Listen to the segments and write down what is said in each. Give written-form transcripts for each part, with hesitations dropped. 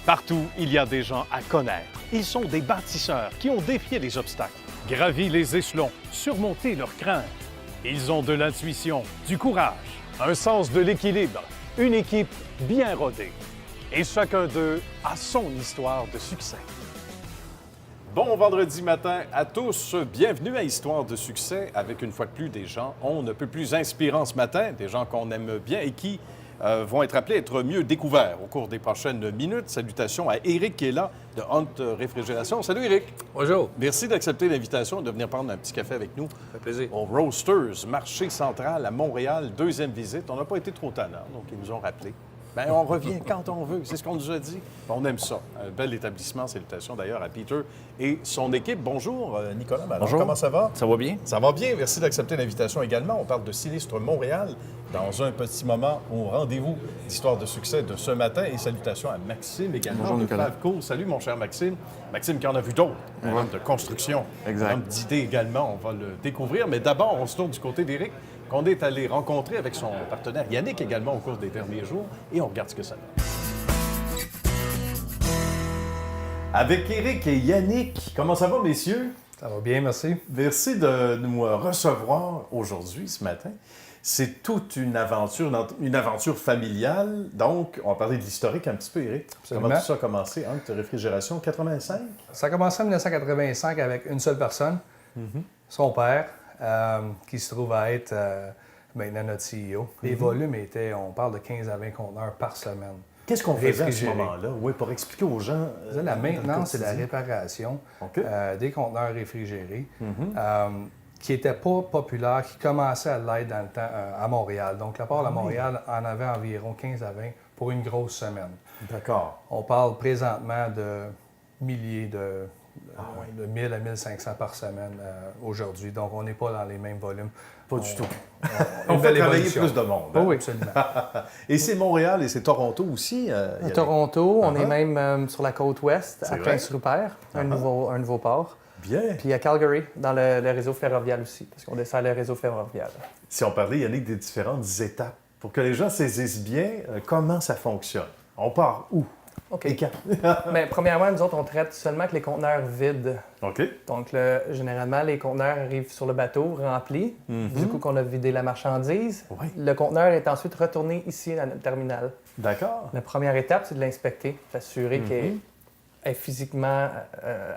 Partout, il y a des gens à connaître. Ils sont des bâtisseurs qui ont défié les obstacles, gravi les échelons, surmonté leurs craintes. Ils ont de l'intuition, du courage, un sens de l'équilibre, une équipe bien rodée. Et chacun d'eux a son histoire de succès. Bon vendredi matin à tous. Bienvenue à Histoire de succès avec une fois de plus des gens on ne peut plus inspirants ce matin, des gens qu'on aime bien et qui vont être appelés à être mieux découverts au cours des prochaines minutes. Salutations à Éric qui est là de Hunt Réfrigération. Salut Éric. Bonjour. Merci d'accepter l'invitation et de venir prendre un petit café avec nous. Ça fait plaisir. Au Roasters, marché central à Montréal, deuxième visite. On n'a pas été trop tannants, donc ils nous ont rappelé. Bien, on revient quand on veut, c'est ce qu'on nous a dit. On aime ça. Un bel établissement. Salutations d'ailleurs à Peter et son équipe. Bonjour, Nicolas. Alors, Bonjour. comment ça va? Ça va bien? Ça va bien. Merci d'accepter l'invitation également. On parle de Sinistre Montréal dans un petit moment au rendez-vous d'Histoire de succès de ce matin. Et salutations à Maxime également. Bonjour, de Nicolas. Favco. Salut, mon cher Maxime. Maxime qui en a vu d'autres. Un homme de construction. Exact. Un homme d'idées également. On va le découvrir. Mais d'abord, on se tourne du côté d'Éric, qu'on est allé rencontrer avec son partenaire Yannick également au cours des derniers jours. Et on regarde ce que ça donne. Avec Éric et Yannick, comment ça va, messieurs? Ça va bien, merci. Merci de nous recevoir aujourd'hui, ce matin. C'est toute une aventure familiale. Donc, on va parler de l'historique un petit peu, Éric. Absolument. Comment tout ça a commencé? Hunt Réfrigération, 85? Ça a commencé en 1985 avec une seule personne, son père, qui se trouve à être maintenant notre CEO. Les volumes étaient, on parle de 15 à 20 conteneurs par semaine. Qu'est-ce qu'on faisait à ce Réfrigéré. moment-là? Oui, pour expliquer aux gens. La maintenance et la quotidien. réparation OK. des conteneurs réfrigérés, qui n'étaient pas populaires, qui commençaient à l'être dans le temps à Montréal. Donc, la part à Montréal en avait environ 15 à 20 pour une grosse semaine. D'accord. On parle présentement de milliers de 1000 à 1500 par semaine aujourd'hui. Donc, on n'est pas dans les mêmes volumes. Pas du tout. Une On fait belle travailler évolution. plus de monde. Oh hein? oui, absolument. Et c'est Montréal et c'est Toronto aussi. À Yannick. Toronto, on Uh-huh. est même sur la côte ouest, C'est à vrai? Prince-Rupert, un nouveau port. Bien. Puis à Calgary, dans le réseau ferroviaire aussi, parce qu'on dessert le réseau ferroviaire. Si on parlait, Yannick, des différentes étapes, pour que les gens saisissent bien comment ça fonctionne. On part où? OK. Et quand? Mais premièrement, nous autres, on traite seulement que les conteneurs vides. OK. Donc, généralement, les conteneurs arrivent sur le bateau remplis. Du coup, qu'on a vidé la marchandise, Oui. le conteneur est ensuite retourné ici dans notre terminal. D'accord. La première étape, c'est de l'inspecter, s'assurer qu'elle est physiquement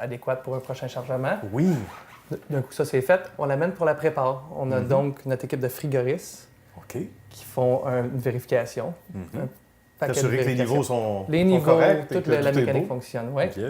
adéquate pour un prochain chargement. Oui. D'un coup, ça c'est fait, on l'amène pour la prépare. On a donc notre équipe de frigoristes OK. qui font une vérification. Un paquet de T'assurer que les vérifications. niveaux sont Les niveaux, corrects et toute que la tout est mécanique beau. fonctionne. Ouais. OK.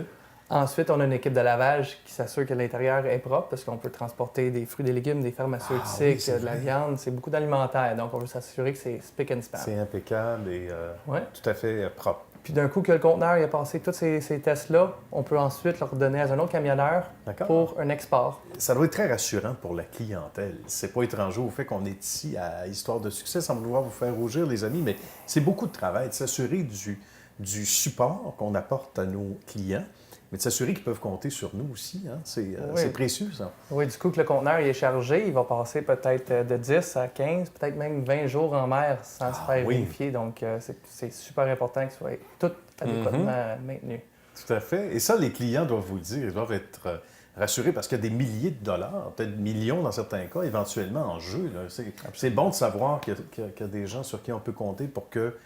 Ensuite, on a une équipe de lavage qui s'assure que l'intérieur est propre parce qu'on peut transporter des fruits, des légumes, des pharmaceutiques, oui, c'est de la vrai. viande. C'est beaucoup d'alimentaire. Donc, on veut s'assurer que c'est spick and span. C'est impeccable et Ouais. tout à fait propre. Puis d'un coup que le conteneur il a passé tous ces tests-là, on peut ensuite leur donner à un autre camionneur D'accord. pour un export. Ça doit être très rassurant pour la clientèle. C'est pas étranger au fait qu'on est ici à Histoire de succès, sans vouloir vous faire rougir, les amis, mais c'est beaucoup de travail de s'assurer du support qu'on apporte à nos clients, mais de s'assurer qu'ils peuvent compter sur nous aussi. Hein? C'est précieux, ça. Oui, du coup que le conteneur il est chargé, il va passer peut-être de 10 à 15, peut-être même 20 jours en mer sans se faire oui. vérifier. Donc, c'est super important que ce soit tout adéquatement maintenu. Tout à fait. Et ça, les clients doivent vous le dire. Ils doivent être rassurés parce qu'il y a des milliers de dollars, peut-être millions dans certains cas, éventuellement en jeu. Là. C'est bon de savoir qu'il y a des gens sur qui on peut compter pour que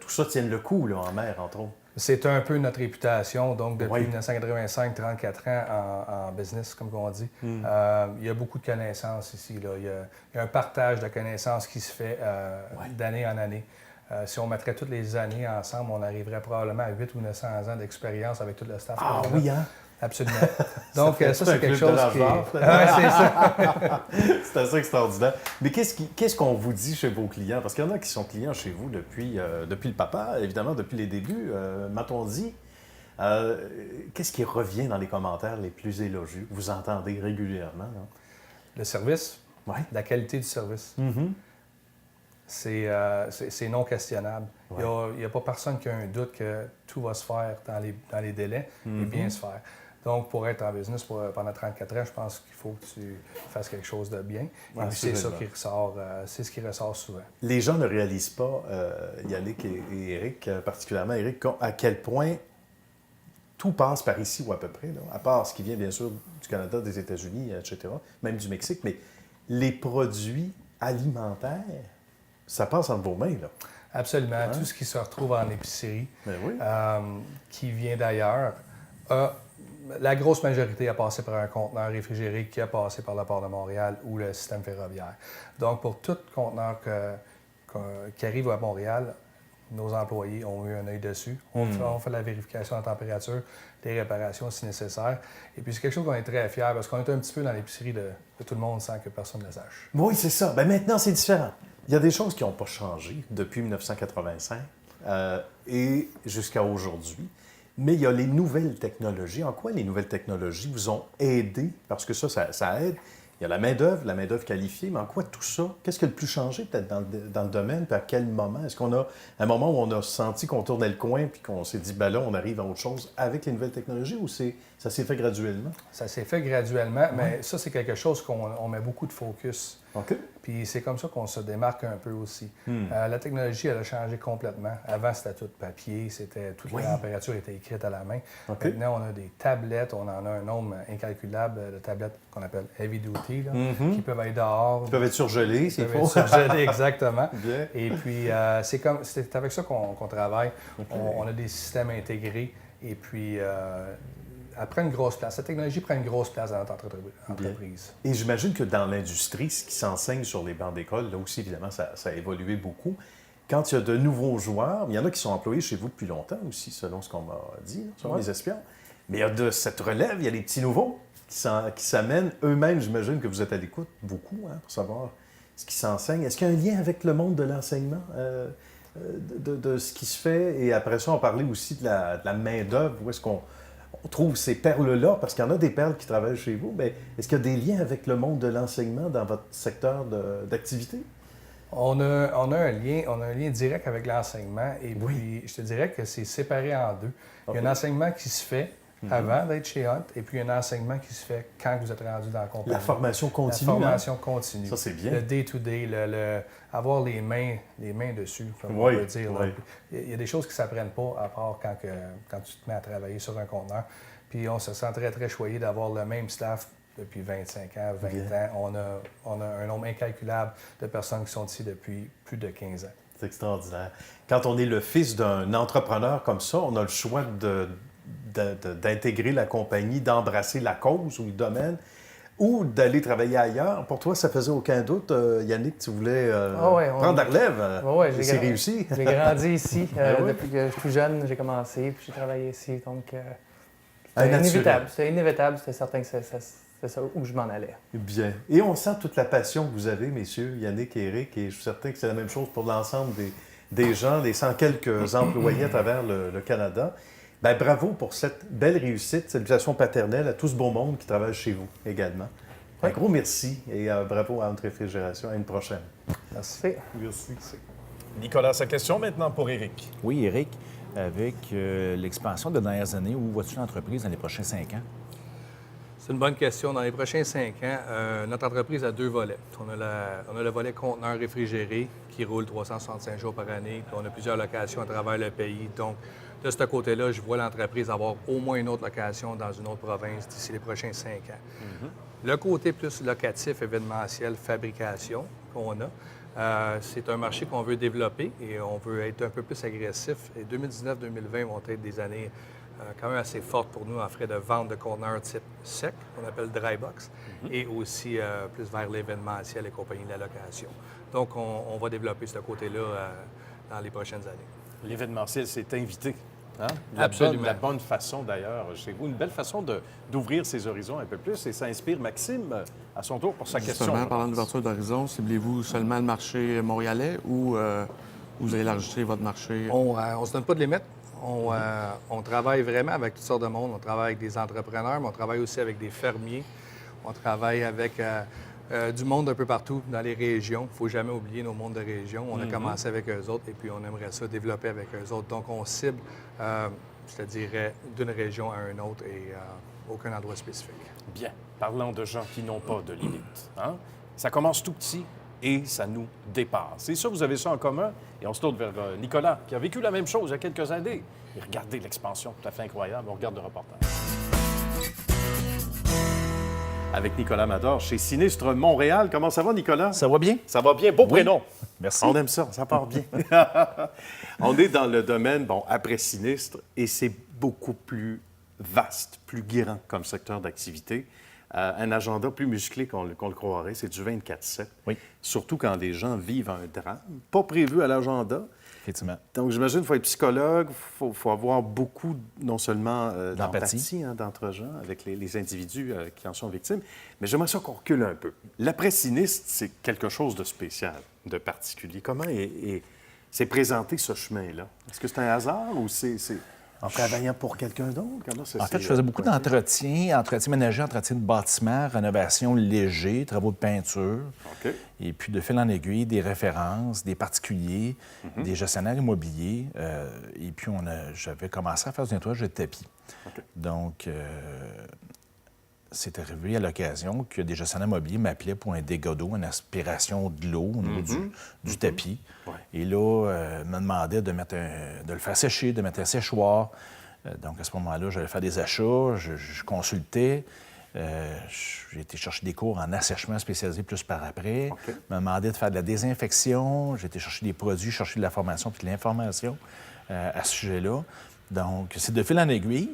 tout ça tienne le coup là, en mer, entre autres. C'est un peu notre réputation. Donc, depuis Oui. 1985, 34 ans en business, comme on dit, il y a beaucoup de connaissances ici. Là. Il y a un partage de connaissances qui se fait d'année en année. Si on mettrait toutes les années ensemble, on arriverait probablement à 800 ou 900 ans d'expérience avec tout le staff. Ah qu'on a. oui, hein? Absolument. Donc, fait ça, tout un c'est quelque club de chose qui l'âge est... d'or, Ah, c'est ça. C'est assez extraordinaire. Mais qu'est-ce qu'on vous dit chez vos clients? Parce qu'il y en a qui sont clients chez vous depuis le papa, évidemment, depuis les débuts, m'a-t-on dit. Qu'est-ce qui revient dans les commentaires les plus élogieux que vous entendez régulièrement? Là? Le service, Ouais. la qualité du service. C'est non questionnable. Il n'y a pas personne qui a un doute que tout va se faire dans les délais et bien se faire. Donc, pour être en business pendant 34 ans, je pense qu'il faut que tu fasses quelque chose de bien. Ouais, et puis, c'est ça absolument. qui ressort, c'est ce qui ressort souvent. Les gens ne réalisent pas, Yannick et Éric, particulièrement Éric, à quel point tout passe par ici ou à peu près, là, à part ce qui vient bien sûr du Canada, des États-Unis, etc., même du Mexique, mais les produits alimentaires, ça passe entre vos mains, là. Absolument. Ouais. Tout ce qui se retrouve en épicerie, Ben oui. qui vient d'ailleurs, la grosse majorité a passé par un conteneur réfrigéré qui a passé par le port de Montréal ou le système ferroviaire. Donc, pour tout conteneur qui arrive à Montréal, nos employés ont eu un œil dessus. On fait la vérification de température, des réparations si nécessaire. Et puis, c'est quelque chose qu'on est très fiers parce qu'on est un petit peu dans l'épicerie de tout le monde sans que personne ne le sache. Oui, c'est ça. Ben maintenant, c'est différent. Il y a des choses qui n'ont pas changé depuis 1985 et jusqu'à aujourd'hui. Mais il y a les nouvelles technologies. En quoi les nouvelles technologies vous ont aidé? Parce que ça aide. Il y a la main-d'œuvre qualifiée, mais en quoi tout ça? Qu'est-ce qui a le plus changé peut-être dans le domaine? Puis à quel moment? Est-ce qu'on a un moment où on a senti qu'on tournait le coin puis qu'on s'est dit, ben là, on arrive à autre chose avec les nouvelles technologies ou ça s'est fait graduellement? Ça s'est fait graduellement, mais ça, c'est quelque chose qu'on met beaucoup de focus. OK. Puis c'est comme ça qu'on se démarque un peu aussi. La technologie, elle a changé complètement. Avant, c'était tout papier, toute la température était écrite à la main. OK. Maintenant, on a des tablettes, on en a un nombre incalculable de tablettes qu'on appelle heavy duty, là, qui peuvent être dehors. Ils peuvent être surgelés, s'il Ils peuvent faut. être surgelés, exactement. Bien. Et puis, c'est avec ça qu'on travaille. OK. On a des systèmes intégrés. Et puis, elle prend une grosse place. La technologie prend une grosse place dans notre entreprise. Et j'imagine que dans l'industrie, ce qui s'enseigne sur les bancs d'école, là aussi, évidemment, ça a évolué beaucoup. Quand il y a de nouveaux joueurs, il y en a qui sont employés chez vous depuis longtemps aussi, selon ce qu'on m'a dit, selon les espions. Mais il y a de cette relève, il y a des petits nouveaux qui s'amènent. Eux-mêmes, j'imagine que vous êtes à l'écoute beaucoup pour savoir ce qui s'enseigne. Est-ce qu'il y a un lien avec le monde de l'enseignement, de ce qui se fait? Et après ça, on parlait aussi de la main-d'œuvre. Où est-ce qu'on trouve ces perles-là? Parce qu'il y en a des perles qui travaillent chez vous. Mais est-ce qu'il y a des liens avec le monde de l'enseignement dans votre secteur d'activité? On a un lien direct avec l'enseignement. Et puis, je te dirais que c'est séparé en deux. Il y a un enseignement qui se fait avant d'être chez Hunt, et puis un enseignement qui se fait quand vous êtes rendu dans la compagnie. La formation continue. La formation continue. Ça, c'est bien. Le day-to-day, avoir les mains dessus, comme on peut dire. Oui. Il y a des choses qui ne s'apprennent pas, à part quand tu te mets à travailler sur un conteneur. Puis on se sent très, très choyé d'avoir le même staff depuis 25 ans, 20 ans. On a un nombre incalculable de personnes qui sont ici depuis plus de 15 ans. C'est extraordinaire. Quand on est le fils d'un entrepreneur comme ça, on a le choix d'intégrer la compagnie, d'embrasser la cause ou le domaine, ou d'aller travailler ailleurs. Pour toi, ça faisait aucun doute, Yannick, tu voulais prendre la relève. Oui, c'est réussi. J'ai grandi ici. oui. Depuis que je suis tout jeune, j'ai commencé, puis j'ai travaillé ici. Donc, Un c'était naturel. inévitable. C'était inévitable. C'était certain que c'est ça où je m'en allais. Bien. Et on sent toute la passion que vous avez, messieurs, Yannick et Éric, et je suis certain que c'est la même chose pour l'ensemble des gens, des 100 quelques employés à travers le Canada. Bien, bravo pour cette belle réussite, salutations paternelles à tout ce beau monde qui travaille chez vous également. Un gros merci et bravo à Hunt Réfrigération. À une prochaine. Merci. Merci. Nicolas, sa question maintenant pour Éric. Oui, Éric, avec l'expansion des dernières années, où vois-tu l'entreprise dans les prochains 5 ans? C'est une bonne question. Dans les prochains 5 ans, notre entreprise a 2 volets. On a le volet conteneur réfrigéré qui roule 365 jours par année. Puis on a plusieurs locations à travers le pays. Donc, de ce côté-là, je vois l'entreprise avoir au moins une autre location dans une autre province d'ici les prochains 5 ans. Le côté plus locatif, événementiel, fabrication qu'on a, c'est un marché qu'on veut développer et on veut être un peu plus agressif. Et 2019-2020 vont être des années quand même assez fortes pour nous en frais de vente de conteneurs type sec, qu'on appelle dry box, et aussi plus vers l'événementiel et compagnie de la location. Donc, on va développer ce côté-là dans les prochaines années. L'événementiel s'est invité. Hein? Absolument. La bonne façon, d'ailleurs, chez vous. Une belle façon d'ouvrir ses horizons un peu plus. Et ça inspire Maxime, à son tour, pour sa question. Justement, parlant d'ouverture d'horizon, ciblez-vous seulement le marché montréalais ou vous élargissez votre marché? On ne se donne pas de limite. On travaille vraiment avec toutes sortes de monde. On travaille avec des entrepreneurs, mais on travaille aussi avec des fermiers. On travaille avec du monde un peu partout dans les régions. Il ne faut jamais oublier nos mondes de région. On a commencé avec eux autres et puis on aimerait ça développer avec eux autres. Donc, on cible, je te dirais, d'une région à une autre et aucun endroit spécifique. Bien. Parlant de gens qui n'ont pas de limite, hein? Ça commence tout petit et ça nous dépasse. Et ça, vous avez ça en commun. Et on se tourne vers Nicolas, qui a vécu la même chose il y a quelques années. Et regardez l'expansion, tout à fait incroyable. On regarde le reportage. Avec Nicolas Mador chez Sinistre Montréal. Comment ça va, Nicolas? Ça va bien? Ça va bien. Beau prénom. Merci. On aime ça, ça part bien. On est dans le domaine, après Sinistre, et c'est beaucoup plus vaste, plus grand comme secteur d'activité. Un agenda plus musclé qu'on le croirait. C'est du 24/7. Oui. Surtout quand les gens vivent un drame, pas prévu à l'agenda. Effectivement. Donc, j'imagine qu'il faut être psychologue, il faut avoir beaucoup, non seulement d'empathie, d'entre-gens avec les individus qui en sont victimes, mais j'aimerais ça qu'on recule un peu. L'après-sinistre, c'est quelque chose de spécial, de particulier. Comment s'est présenté ce chemin-là? Est-ce que c'est un hasard ou c'est en travaillant pour quelqu'un d'autre? En fait, je faisais beaucoup d'entretien ménager, entretien de bâtiments, rénovation léger, travaux de peinture. OK. Et puis, de fil en aiguille, des références, des particuliers, des gestionnaires immobiliers. Et puis, j'avais commencé à faire du nettoyage de tapis. OK. Donc, c'est arrivé à l'occasion que des gestionnaires immobiliers m'appelaient pour un dégât d'eau, une aspiration de l'eau au niveau du tapis. Ouais. Et là, me demandaient de le faire sécher, de mettre un séchoir. Donc, à ce moment-là, j'allais faire des achats, je consultais. J'ai été chercher des cours en assèchement spécialisé plus par après. OK. Me demandait de faire de la désinfection. J'ai été chercher des produits, chercher de la formation puis de l'information à ce sujet-là. Donc, c'est de fil en aiguille.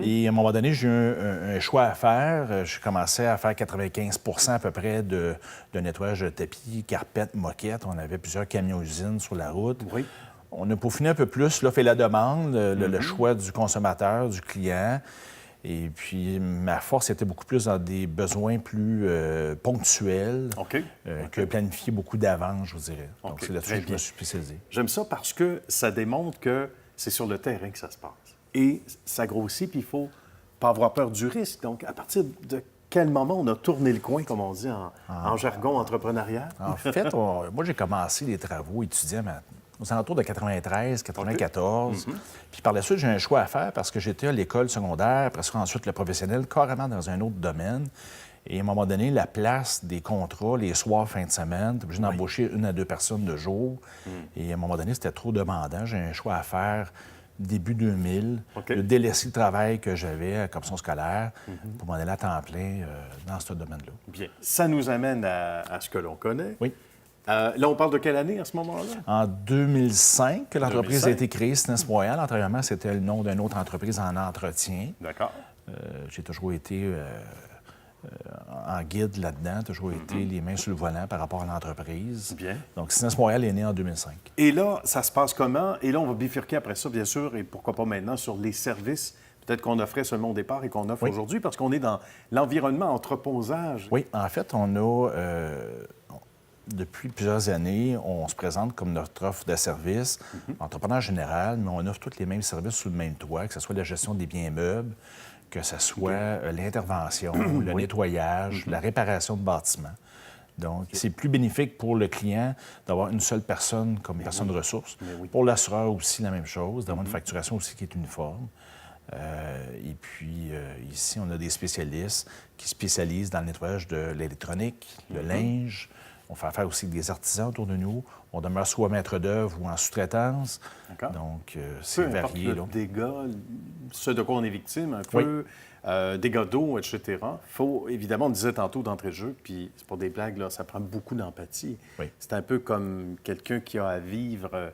Et à un moment donné, j'ai eu un choix à faire. J'ai commencé à faire 95 à peu près de nettoyage de tapis, carpettes, moquettes. On avait plusieurs camions-usines sur la route. Oui. On a peaufiné un peu plus l'offre et la demande, le choix du consommateur, du client. Et puis, ma force était beaucoup plus dans des besoins plus ponctuels OK. que planifier beaucoup d'avance, je vous dirais. Donc, OK. c'est là-dessus Très que je bien. me suis spécialisé. J'aime ça parce que ça démontre que c'est sur le terrain que ça se passe. Et ça grossit, puis il faut pas avoir peur du risque. Donc, à partir de quel moment on a tourné le coin, comme on dit en jargon entrepreneurial? En fait, moi, j'ai commencé les travaux étudiants aux alentours de 93, 94. Puis par la suite, j'ai un choix à faire parce que j'étais à l'école secondaire, après ça, ensuite le professionnel, carrément dans un autre domaine. Et à un moment donné, la place des contrats, les soirs, fin de semaine, tu es obligé d'embaucher 1 à 2 personnes de jour. Et à un moment donné, c'était trop demandant. J'ai un choix à faire début 2000, de délaisser le travail que j'avais à Corruption scolaire pour m'en aller à temps plein dans ce domaine-là. Bien. Ça nous amène à ce que l'on connaît. Oui. Là, on parle de quelle année à ce moment-là? En 2005, que l'entreprise 2005. a été créée, Sinistre Montréal. Antérieurement, c'était le nom d'une autre entreprise en entretien. D'accord. J'ai toujours été en guide là-dedans, toujours été les mains sur le volant par rapport à l'entreprise. Bien. Donc, Sinistre Montréal est né en 2005. Et là, ça se passe comment? Et là, on va bifurquer après ça, bien sûr, et pourquoi pas maintenant, sur les services peut-être qu'on offrait seulement au départ et qu'on offre aujourd'hui, parce qu'on est dans l'environnement entreposage. Oui, en fait, on a, depuis plusieurs années, on se présente comme notre offre de services, entrepreneur général, mais on offre tous les mêmes services sous le même toit, que ce soit la gestion des biens meubles, que ce soit l'intervention, le nettoyage, la réparation de bâtiments. Donc, c'est plus bénéfique pour le client d'avoir une seule personne comme personne de ressources. Pour l'assureur aussi, la même chose, d'avoir une facturation aussi qui est uniforme. Et puis, ici, on a des spécialistes qui spécialisent dans le nettoyage de l'électronique, le linge. On fait affaire aussi avec des artisans autour de nous. On demeure soit maître d'œuvre ou en sous-traitance. D'accord. Donc, c'est varié. Le dégât, ce de quoi on est victime, un peu, dégâts d'eau, etc. Il faut, évidemment, on disait tantôt d'entrée de jeu, puis c'est pour des blagues, là, ça prend beaucoup d'empathie. Oui. C'est un peu comme quelqu'un qui a à vivre,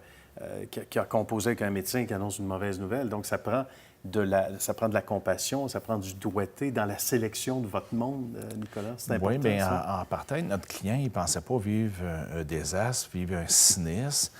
qui a composé avec un médecin qui annonce une mauvaise nouvelle. Donc, ça prend de la compassion, ça prend du doigté dans la sélection de votre monde, Nicolas. C'est important, oui, bien, ça. en partant, notre client, il ne pensait pas vivre un désastre, vivre un sinistre.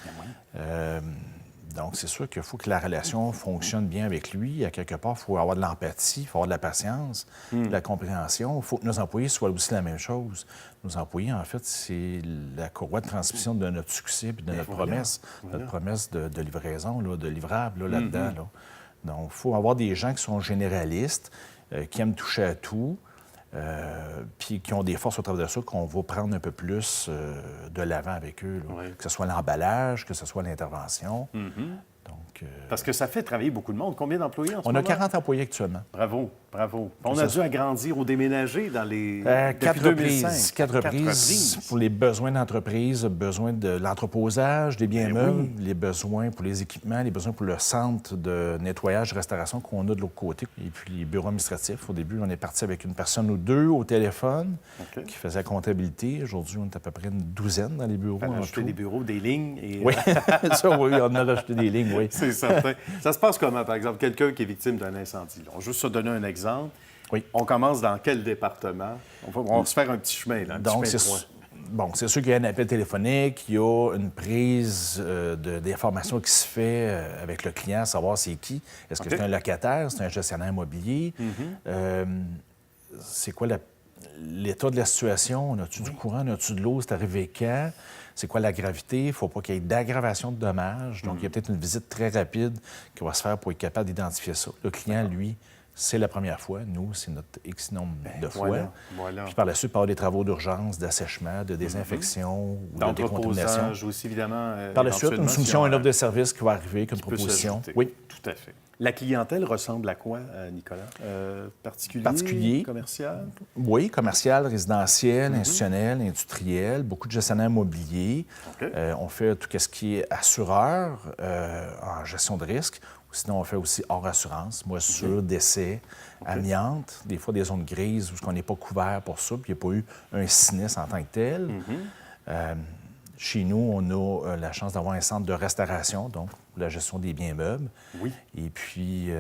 Donc, c'est sûr qu'il faut que la relation fonctionne bien avec lui. À quelque part, il faut avoir de l'empathie, il faut avoir de la patience, de la compréhension. Il faut que nos employés soient aussi la même chose. Nos employés, en fait, c'est la courroie de transmission de notre succès et de notre promesse, notre promesse de livraison, là, de livrable là-dedans. Là. Donc, il faut avoir des gens qui sont généralistes, qui aiment toucher à tout, puis qui ont des forces au travers de ça qu'on va prendre un peu plus de l'avant avec eux. Là. Que ce soit l'emballage, que ce soit l'intervention. Donc, Parce que ça fait travailler beaucoup de monde. Combien d'employés en ce on moment? a 40 employés actuellement. Bravo, bravo. On a dû agrandir ou déménager dans les... depuis 4 2005. reprises. 4 reprises pour les besoins d'entreprise, besoin de l'entreposage, des biens meubles, les besoins pour les équipements, les besoins pour le centre de nettoyage, restauration qu'on a de l'autre côté. Et puis les bureaux administratifs. Au début, on est parti avec une personne ou deux au téléphone qui faisait la comptabilité. Aujourd'hui, on est à peu près une douzaine dans les bureaux. On a en acheté tout. des bureaux, des lignes. Et... Oui, ça, oui, on a rajouté des lignes, oui. C'est certain. Ça se passe comment, par exemple, quelqu'un qui est victime d'un incendie? On va juste se donner un exemple. Oui. On commence dans quel département? On va se faire un petit chemin, là, un Donc, petit chemin de point. bon, c'est sûr qu'il y a un appel téléphonique, il y a une prise d'information qui se fait avec le client, savoir c'est qui. Est-ce que c'est un locataire, c'est un gestionnaire immobilier? C'est quoi l'état de la situation? On a-tu du courant, on a-tu de l'eau? C'est arrivé quand? C'est quoi la gravité? Il ne faut pas qu'il y ait d'aggravation de dommages. Donc, il y a peut-être une visite très rapide qui va se faire pour être capable d'identifier ça. Le client, lui, c'est la première fois. Nous, c'est notre X nombre de fois. Voilà. Puis par la suite, par des travaux d'urgence, d'assèchement, de désinfection ou de décontamination. D'entreposage aussi, évidemment. Par la suite, une soumission, une offre de service qui va arriver comme qui peut proposition. s'ajouter. Oui. Tout à fait. La clientèle ressemble à quoi, Nicolas? Particulier, commercial? Oui, commercial, résidentiel, institutionnel, industriel, beaucoup de gestionnaires immobiliers. OK. On fait tout ce qui est assureur en gestion de risque. Sinon, on fait aussi hors assurance, moisissure, décès, amiante, des fois des zones grises où on n'est pas couvert pour ça, puis il n'y a pas eu un sinistre en tant que tel. Chez nous, on a la chance d'avoir un centre de restauration, donc pour la gestion des biens meubles. Oui. Et puis,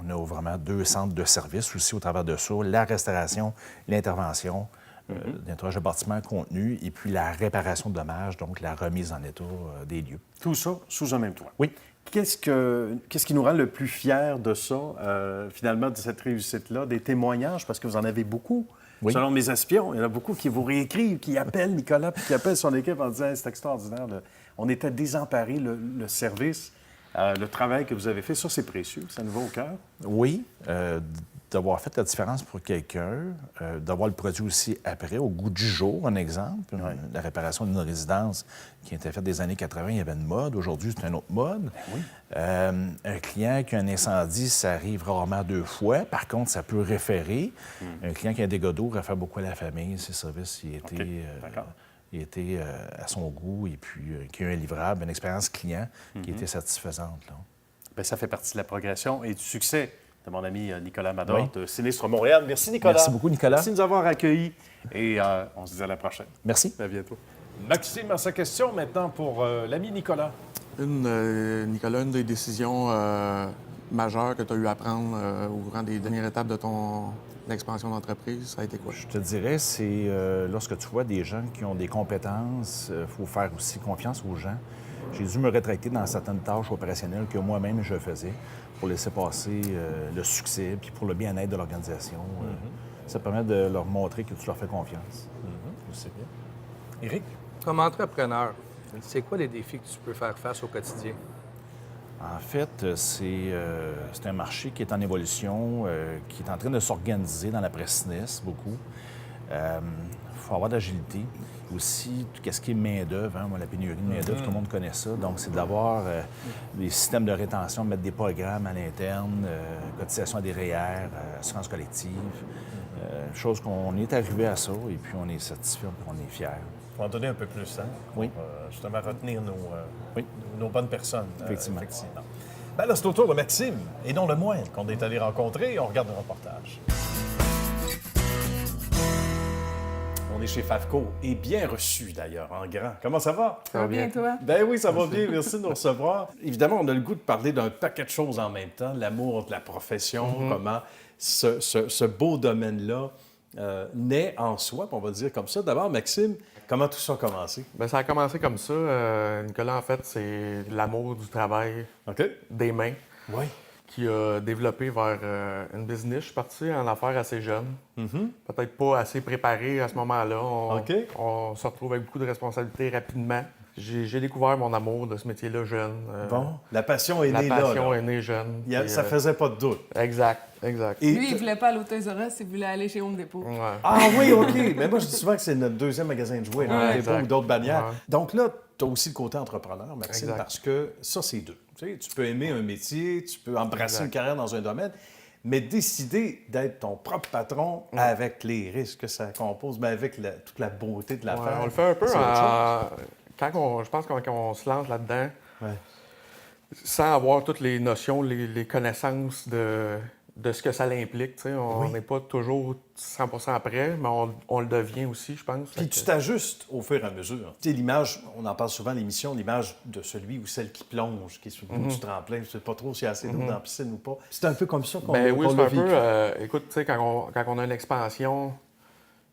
on a vraiment 2 centres de services aussi au travers de ça, la restauration, l'intervention, le nettoyage de bâtiments contenus, et puis la réparation de dommages, donc la remise en état des lieux. Tout ça sous un même toit. Oui. Qu'est-ce qui nous rend le plus fiers de ça, finalement, de cette réussite-là? Des témoignages, parce que vous en avez beaucoup. Oui. Selon mes espions, il y en a beaucoup qui vous réécrivent, qui appellent Nicolas, puis qui appellent son équipe en disant hey, « C'est extraordinaire, on était désemparés, le service, le travail que vous avez fait, ça, c'est précieux, ça nous va au cœur. » Oui, d'avoir fait la différence pour quelqu'un, d'avoir le produit aussi après, au goût du jour, un exemple. La réparation d'une résidence qui était faite des années 80, il y avait une mode. Aujourd'hui, c'est une autre mode. Un client qui a un incendie, ça arrive rarement 2 fois. Par contre, ça peut référer. Un client qui a un dégât d'eau réfère beaucoup à la famille. Ses services, il était à son goût et puis qui a eu un livrable, une expérience client qui était satisfaisante. Là. Bien, ça fait partie de la progression et du succès de mon ami Nicolas Mador de Sinistre Montréal. Merci, Nicolas. Merci beaucoup, Nicolas. Merci de nous avoir accueillis et on se dit à la prochaine. Merci. À bientôt. Maxime a sa question maintenant pour l'ami Nicolas. Nicolas, une des décisions majeures que tu as eu à prendre au courant des dernières étapes de ton expansion d'entreprise, ça a été quoi? Je te dirais, c'est lorsque tu vois des gens qui ont des compétences, il faut faire aussi confiance aux gens. J'ai dû me rétracter dans certaines tâches opérationnelles que moi-même je faisais pour laisser passer le succès puis pour le bien-être de l'organisation. Ça permet de leur montrer que tu leur fais confiance. C'est bien. Éric? Comme entrepreneur, c'est quoi les défis que tu peux faire face au quotidien? En fait, c'est un marché qui est en évolution, qui est en train de s'organiser dans l'après-sinistre beaucoup. Il faut avoir d'agilité. Aussi, tout ce qui est main-d'œuvre, la pénurie de main-d'œuvre, tout le monde connaît ça. Donc, c'est d'avoir des systèmes de rétention, mettre des programmes à l'interne, cotisation à des REER, assurance collective. Chose qu'on est arrivé à ça et puis on est satisfait, on est fiers. Il faut en donner un peu plus, hein? Oui. Pour, justement, retenir nos bonnes personnes. Effectivement. Ben là, c'est au tour de Maxime, et non le moindre, qu'on est allé rencontrer. On regarde le reportage. On est chez Favco, et bien reçu d'ailleurs, en grand. Comment ça va? Ça va bien, toi? Ben oui, ça va bien. Merci de nous recevoir. Évidemment, on a le goût de parler d'un paquet de choses en même temps. L'amour de la profession, comment ce beau domaine-là naît en soi, on va dire comme ça. D'abord, Maxime, comment tout ça a commencé? Bien, ça a commencé comme ça. Nicolas, en fait, c'est l'amour du travail, OK? des mains, Oui. qui a développé vers une business. Je suis parti en affaires assez jeune, peut-être pas assez préparé à ce moment-là. On se retrouve avec beaucoup de responsabilités rapidement. J'ai découvert mon amour de ce métier-là jeune. Bon, la passion est née là. La passion là. est née jeune. Ça faisait pas de doute. Exact. Et Lui, il voulait pas aller au Toys R Us, il voulait aller chez Home Depot. Ouais. Ah oui, OK. Mais moi, je dis souvent que c'est notre deuxième magasin de jouets, Ouais, Home Depot exact. ou d'autres bannières. Ouais. Donc là, tu as aussi le côté entrepreneur, Maxime, Exact. parce que ça, c'est deux. Tu peux aimer un métier, tu peux embrasser une carrière dans un domaine, mais décider d'être ton propre patron avec les risques que ça compose, mais avec toute la beauté de l'affaire. On le fait un peu c'est autre chose. je pense que quand on se lance là-dedans, Ouais. sans avoir toutes les notions, les connaissances de ce que ça implique. On n'est pas toujours 100% prêt, mais on le devient aussi, je pense. Puis tu t'ajustes au fur et à mesure. Tu sais, l'image, on en parle souvent à l'émission, l'image de celui ou celle qui plonge, qui est sur le bout du tremplin, je ne sais pas trop s'il y a assez d'eau dans la piscine ou pas. C'est un peu comme ça qu'on Ben oui, qu'on c'est l'a un vécu. peu... écoute, tu sais, quand on a une expansion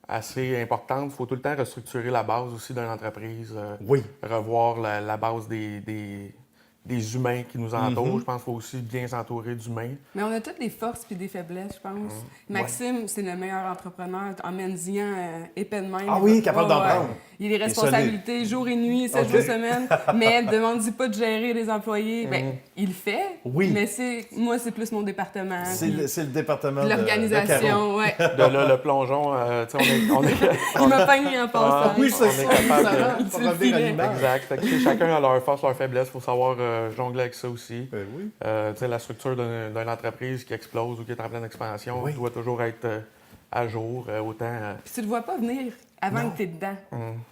assez importante, il faut tout le temps restructurer la base aussi d'une entreprise. Oui. Revoir la base des humains qui nous entourent. Je pense qu'il faut aussi bien s'entourer d'humains. Mais on a toutes des forces puis des faiblesses, je pense. Maxime, c'est le meilleur entrepreneur. Emmène-y épais de même. Ah oui, capable d'en Ouais. prendre. Il a des responsabilités jour et nuit, 7 jours semaine. Mais demande-y pas de gérer les employés. Ben, il le fait. Oui. Mais moi, c'est plus mon département. C'est puis le département de Caro. l'organisation, ouais. De là, le plongeon, tu sais, on est Il m'a pogné en passant. oui, c'est ça. on est capable Ça de... va, Pour tu le revenir à filais. l'image. Exact. Fait que, tu sais, chacun a leur force, leur faiblesse. Il faut savoir jongler avec ça aussi. Ben oui. Tu sais, la structure d'une entreprise qui explose ou qui est en pleine expansion doit toujours être à jour, autant... Puis tu le vois pas venir avant que tu es dedans.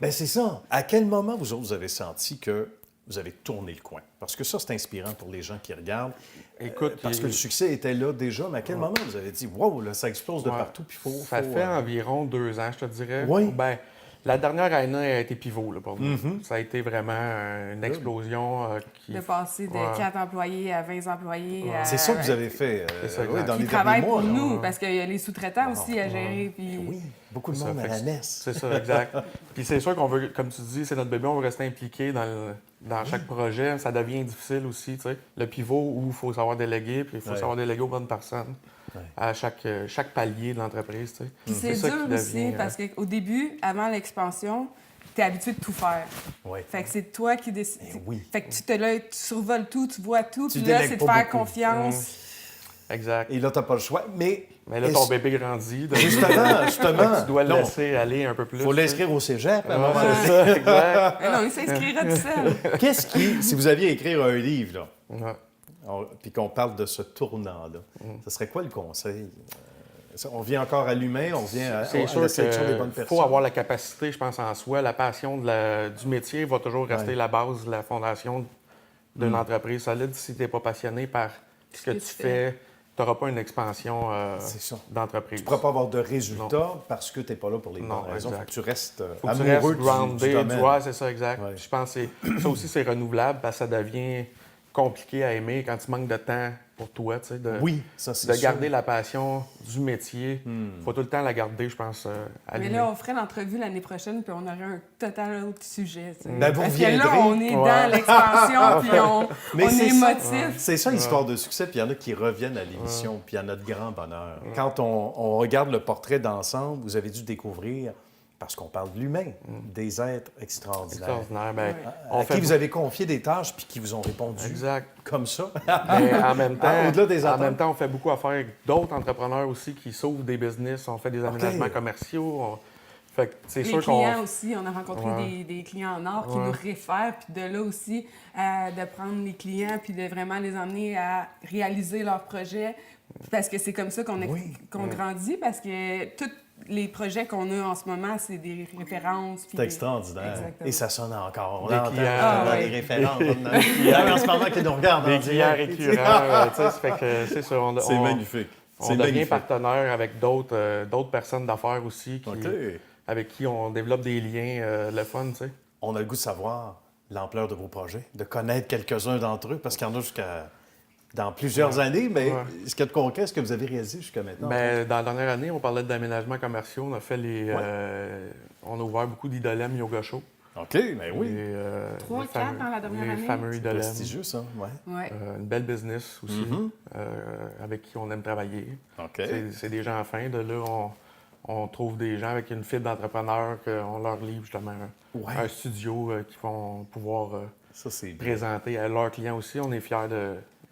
Ben c'est ça. À quel moment vous autres, vous avez senti que vous avez tourné le coin? Parce que ça, c'est inspirant pour les gens qui regardent. Écoute, Parce que le succès était là déjà, mais à quel moment vous avez dit « Wow, là, ça explose de partout, puis il faut... Ça fait environ 2 ans, je te dirais. Oui. Ben, la dernière année a été pivot là, pour nous. Ça a été vraiment une explosion qui... De passer de 4 employés à 20 employés. C'est ça que vous avez fait C'est ça, oui, exact. dans Qui les derniers travaillent mois. pour là. nous, parce qu'il y a les sous-traitants aussi à gérer. Puis... Oui, beaucoup de Ça monde à fait la que messe. C'est ça, exact. Puis c'est sûr qu'on veut, comme tu dis, c'est notre bébé, on veut rester impliqué dans chaque projet. Ça devient difficile aussi, tu sais. Le pivot où il faut savoir déléguer, puis il faut savoir déléguer aux bonnes personnes à chaque palier de l'entreprise, tu sais. Puis c'est ça dur qui aussi, devient, parce qu'au début, avant l'expansion, tu es habitué de tout faire. Oui. Fait que c'est toi qui décides. Mais oui. Fait que tu survoles tout, tu vois tout, Tu puis là, délègues c'est de pas faire beaucoup. confiance. Exact. Et là, tu n'as pas le choix, mais... Mais là, ton bébé grandit. donc Justement. tu dois le Non, laisser aller un peu plus. Il faut l'inscrire au cégep. à un moment Ouais, donné. c'est ça, exact. Mais non, il s'inscrira tout seul. Qu'est-ce qui... Si vous aviez écrit un livre, là, Ouais. puis qu'on parle de ce tournant-là, ce serait quoi le conseil? On vient encore à l'humain, on vient à C'est la sûr sélection des bonnes qu'il personnes. faut avoir la capacité, je pense, en soi. La passion du métier va toujours rester la base, la fondation d'une entreprise solide. Si tu n'es pas passionné par ce que tu fais, tu n'auras pas une expansion C'est ça. d'entreprise. Tu ne pourras pas avoir de résultats parce que tu n'es pas là pour les bonnes raisons. exact. Faut que tu restes Faut que tu amoureux restes grounded, du domaine. ouais, c'est ça, exact. Ouais. Puis je pense que ça aussi, c'est renouvelable parce que ça devient compliqué à aimer quand tu manques de temps pour toi, tu sais, Oui, ça c'est de sûr. garder la passion du métier. Il faut tout le temps la garder, je pense, Mais allumée. là, on ferait l'entrevue l'année prochaine, puis on aurait un total autre sujet. tu sais. Ben, vous Parce reviendrez. que là, on est dans l'expansion, puis Mais on c'est est ça. émotif. C'est ça l'histoire de succès, puis il y en a qui reviennent à l'émission, puis il y en a de grand bonheur. Quand on regarde le portrait d'ensemble, vous avez dû découvrir, parce qu'on parle de l'humain, des êtres extraordinaires. Extraordinaire. Ben, À qui vous avez confié des tâches, puis qui vous ont répondu Exact. comme ça. Mais en même temps, Au-delà des en attentes. même temps, on fait beaucoup affaire avec d'autres entrepreneurs aussi qui s'ouvrent des business. On fait des aménagements commerciaux. Fait que c'est Les sûr qu'on... clients aussi, on a rencontré des clients en or qui nous réfèrent, puis de là aussi, de prendre les clients, puis de vraiment les emmener à réaliser leurs projets, parce que c'est comme ça qu'on grandit, parce que tous les projets qu'on a en ce moment, c'est des références. C'est extraordinaire. Exactement. Et ça sonne encore. On Des entend clients, dans les références. On a des clients en ce moment qui nous regardent. Des en clients direct. récurrents, tu sais, ça fait que c'est ça. C'est magnifique. On C'est devient magnifique. partenaire avec d'autres personnes d'affaires aussi OK. avec qui on développe des liens, le fun, tu sais. On a le goût de savoir l'ampleur de vos projets, de connaître quelques-uns d'entre eux, parce qu'il y en a jusqu'à dans plusieurs années, mais ce qu'il y a de concret, est-ce que vous avez réalisé jusqu'à maintenant? Ben, dans la dernière année, on parlait d'aménagements commerciaux. On a fait on a ouvert beaucoup d'Idolem Yoga Show. OK, mais oui. Trois, Les quatre dans la dernière les année. fameux Idolem. Prestigieux, ça, oui. Ouais. Une belle business aussi, avec qui on aime travailler. OK. C'est des gens fins. De là, on trouve des gens avec une fibre d'entrepreneur qu'on leur livre justement un studio qui vont pouvoir Ça, c'est bien. présenter à leurs clients aussi. On est fiers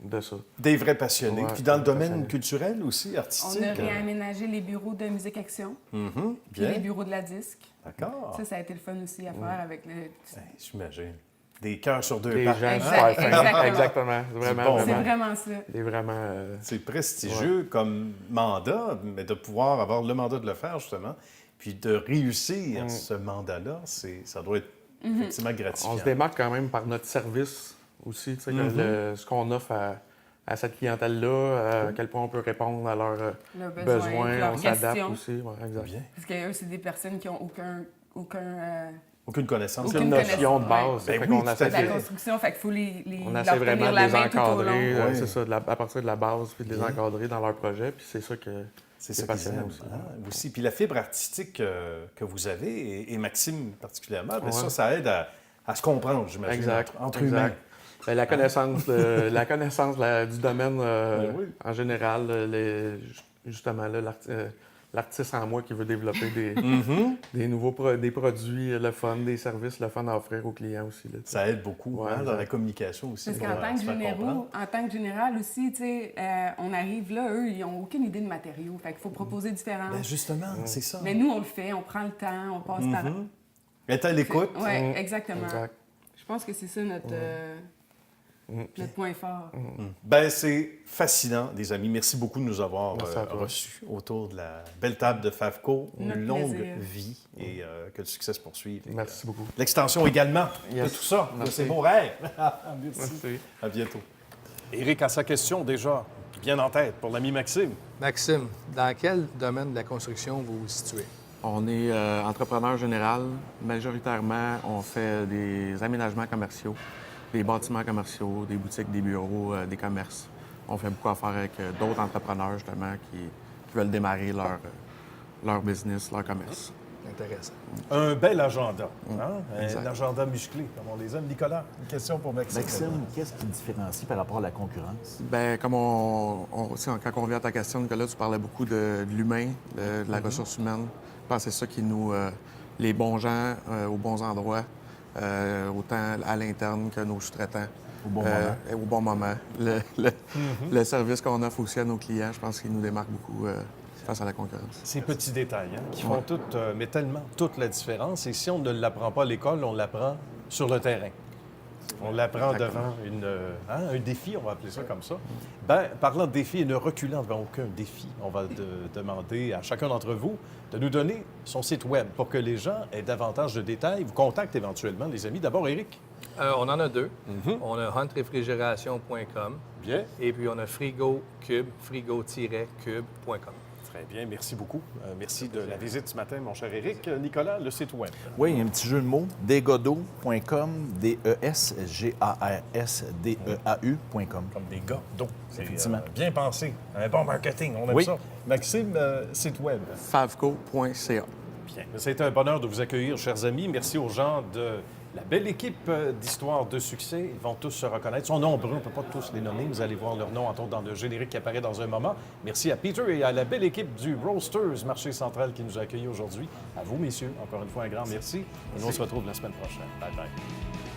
de ça. Des vrais passionnés. Ouais, Puis dans le des domaine passionnés. culturel aussi, artistique. On a réaménagé les bureaux de Musique Action, puis Bien. les bureaux de la disque. D'accord. Ça a été le fun aussi à faire avec le... J'imagine. des cœurs sur deux Des pattes. gens Exact, super fins. exactement. Exactement. Vraiment, bon, C'est vraiment. vraiment ça. C'est vraiment... C'est prestigieux comme mandat, mais de pouvoir avoir le mandat de le faire, justement, puis de réussir ce mandat-là, ça doit être effectivement gratifiant. On se démarque quand même par notre service aussi, tu sais, ce qu'on offre à cette clientèle-là, à quel point on peut répondre à leurs Leurs besoins, leurs on s'adapte questions. aussi. Ouais, exact. Bien. Parce qu'eux, c'est des personnes qui n'ont Aucune connaissance. Aucune Une notion de connaissance, base. ouais. Fait Ben oui, qu'on tout à essaie de la fait. construction. Fait qu'il faut on leur essaie vraiment tenir de la les main tout au long. encadrer, Ouais. c'est ça, à partir de la base, puis de les encadrer dans leur projet, puis c'est ça que C'est c'est ça qu'ils passionnant aiment, aussi. aussi. Puis la fibre artistique que vous avez, et Maxime particulièrement, bien, Ouais. ça aide à se comprendre, j'imagine, Exact. entre exact. humains. Ben, la connaissance, du domaine oui. en général, justement, là, l'artiste en moi qui veut développer des nouveaux des produits, le fun, des services, le fun à offrir aux clients aussi. Là, Ça aide beaucoup Ouais, dans exact. la communication aussi. Parce pour, qu'en tant que se faire comprendre. en tant que général aussi, tu sais, on arrive là, eux, ils n'ont aucune idée de matériaux. Fait qu'il faut proposer différents. Ben justement, c'est ça. Mais nous, on le fait, on prend le temps, on passe par... Être à l'écoute. Oui, exactement. Exact. Je pense que c'est ça notre point fort. Ben, c'est fascinant, les amis. Merci beaucoup de nous avoir Merci à toi. reçus autour de la belle table de Favco. Notre Une longue plaisir. vie et que le succès se poursuive. Et, Merci beaucoup. l'extension également Yes. de tout ça, de Merci. ces beaux rêves. Merci. Merci. À bientôt. Éric a sa question déjà bien en tête pour l'ami Maxime. Maxime, dans quel domaine de la construction vous vous situez? On est entrepreneur général. Majoritairement, on fait des aménagements commerciaux, des bâtiments commerciaux, des boutiques, des bureaux, des commerces. On fait beaucoup affaire avec d'autres entrepreneurs, justement, qui veulent démarrer leur business, leur commerce. Intéressant. Un bel agenda. Hein? Un Exact. agenda musclé, comme on les aime. Nicolas, une question pour Maxime. Maxime, qu'est-ce qui différencie par rapport à la concurrence? Bien, comme tu sais, quand on revient à ta question, Nicolas, tu parlais beaucoup de l'humain, de la ressource humaine. Je pense que c'est ça qui nous... les bons gens aux bons endroits, autant à l'interne que nos sous-traitants. Au bon moment. Au bon moment. Le service qu'on offre aussi à nos clients, je pense qu'il nous démarque beaucoup face à la concurrence. Ces petits détails qui font mais tellement toute la différence. Et si on ne l'apprend pas à l'école, on l'apprend sur le terrain. On l'apprend Exactement. devant un défi, on va appeler ça comme ça. Ben, parlant de défi et ne reculant devant aucun défi, on va demander à chacun d'entre vous de nous donner son site web pour que les gens aient davantage de détails, vous contactent éventuellement, les amis. D'abord, Éric. On en a deux. On a huntrefrigération.com Bien. et puis on a frigo-cube, frigo-cube.com. Très bien, merci beaucoup. Merci de la visite ce matin, mon cher Éric. Nicolas, le site web. Oui, il y a un petit jeu de mots, desgodeaux.com, desgarsdeau.com. Comme des gars d'eau. C'est Effectivement. bien pensé. Un bon marketing, on aime Oui. ça. Maxime, site web. favco.ca. Bien. C'est un bonheur de vous accueillir, chers amis. Merci aux gens de la belle équipe d'Histoire de succès. Ils vont tous se reconnaître. Ils sont nombreux, on ne peut pas tous les nommer. Vous allez voir leur nom, entre autres, dans le générique qui apparaît dans un moment. Merci à Peter et à la belle équipe du Roasters Marché Central qui nous a accueillis aujourd'hui. À vous, messieurs, encore une fois, un grand merci. Et nous, on se retrouve la semaine prochaine. Bye bye.